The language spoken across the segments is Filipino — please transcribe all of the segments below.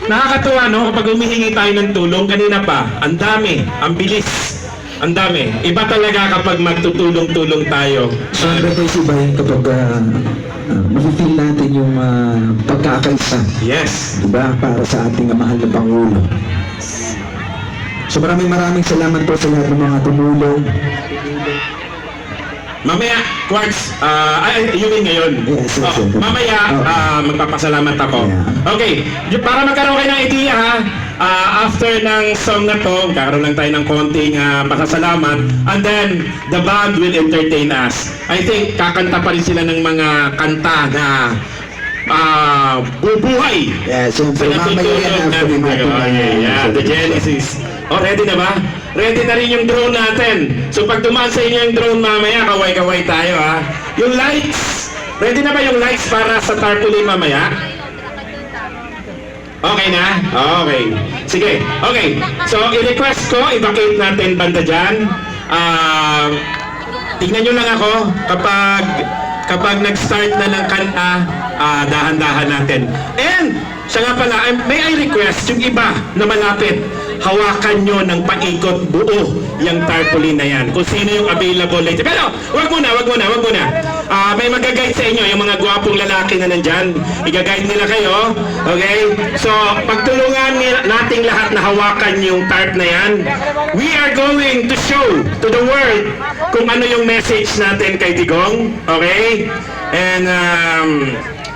Nakakatuwa, no? Kapag humihingi tayo ng tulong, kanina pa, ang dami, ang bilis, ang dami. Iba talaga kapag magtutulong-tulong tayo. Sacrifice iba yun kapag mafe-feel natin yung pagkakaisa. Yes. Diba? Para sa ating mahal na Pangulo. So maraming salamat po sa lahat ng mga tumulong. Mamaya, Quartz, you mean ngayon? Yes, yes, yes. Mamaya, magpapasalamat ako. Yeah. Okay, para magkaroon kayo ng idea ha, after ng song na to, kakaroon lang tayo ng konting pasasalamat, and then the band will entertain us. I think kakanta pa rin sila ng mga kanta na bubuhay. Yeah, so Sa mamaya yan after natin. Yeah, the Genesis. Oh, ready na ba? Ready na rin yung drone natin. So pag dumaan sa inyo yung drone mamaya, kaway-kaway tayo ha. Yung lights, ready na ba yung lights para sa tarpaulin mamaya? Okay na? Okay. Sige. Okay. So i-request ko, i-vacate natin banda dyan. Tingnan nyo lang ako kapag nag-start na ng kanta, dahan-dahan natin. And, siya nga pala, may I request yung iba na malapit, hawakan nyo ng paikot buo yung tarpaulin na yan. Kung sino yung available later. Pero, wag muna. May mag-guide sa inyo, yung mga gwapong lalaki na nandyan. I-guide nila kayo. Okay? So, pagtulungan nating lahat na hawakan yung tarp na yan, we are going to show to the world kung ano yung message natin kay Digong. Okay? And,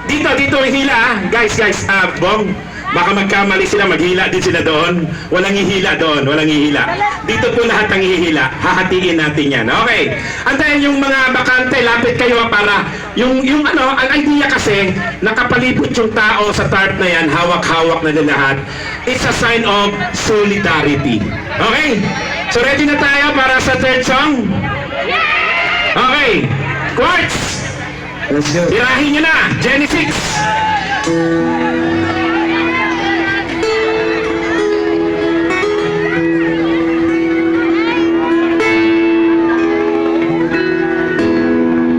dito, hila. Guys, Bong, baka magkamali sila, maghila din sila doon. Walang hihila doon, walang hihila. Dito po lahat ang hihila. Hahatiin natin yan. Okay. Antayin yung mga bakante, lapit kayo para yung ang idea kasi, nakapalibot yung tao sa tarp na yan, hawak-hawak na lahat. It's a sign of solidarity. Okay? So ready na tayo para sa third song? Okay. Quartz! Let's go. Tirahin nyo na! Genesis!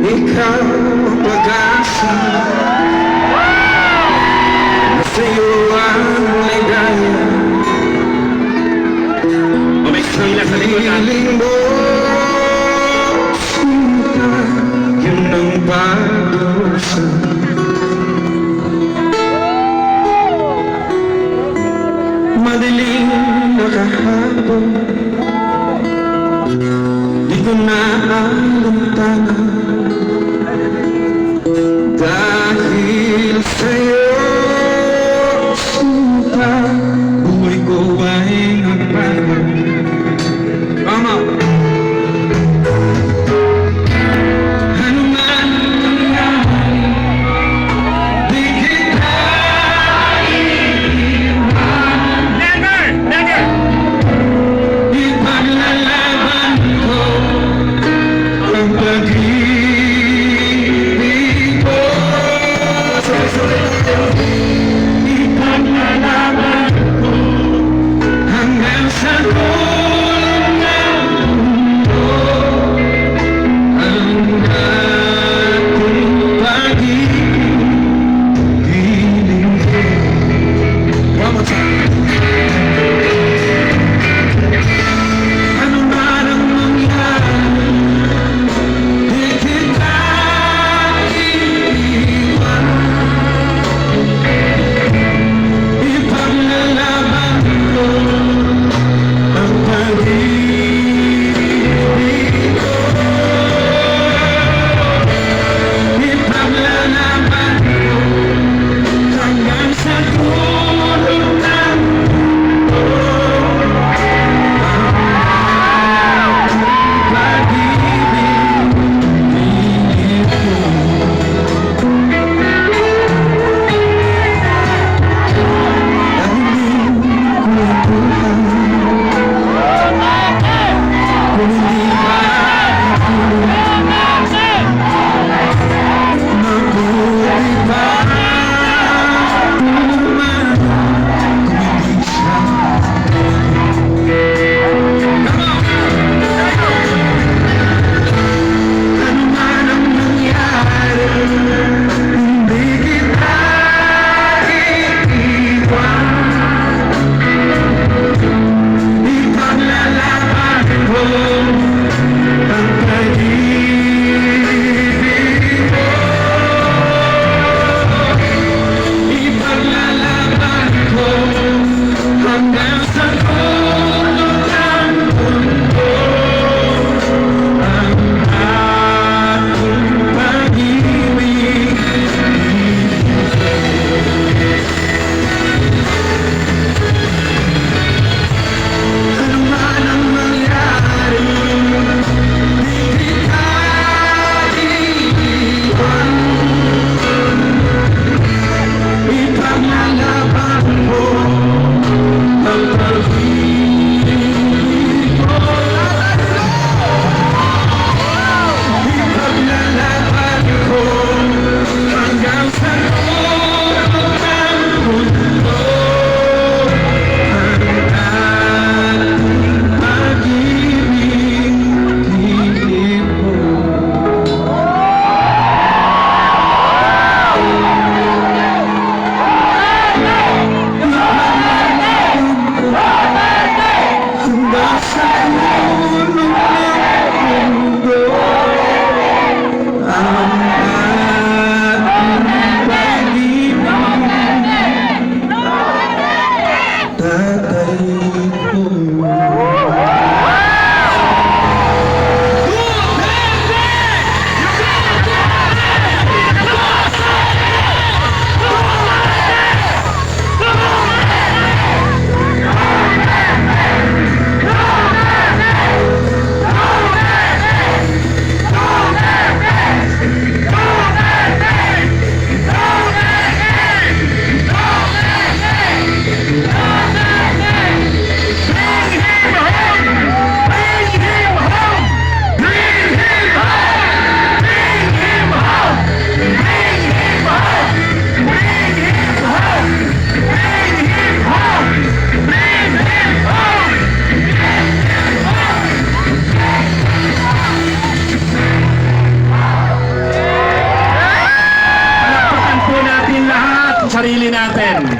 Ikaw ang pag-asa, sa'yo ang ligaya. O may hila sa likod ha? Piling mo, sinta, yun ang pag-usa. Madilim na kahapon, di ko na alantanan. Dahil sa'yo, sinta, buhay ko ay nagbago. Mama! Ano man nangyari, di kita iiwan. Never! Ipaglalaban ko ang pag-ibig. sarili natin.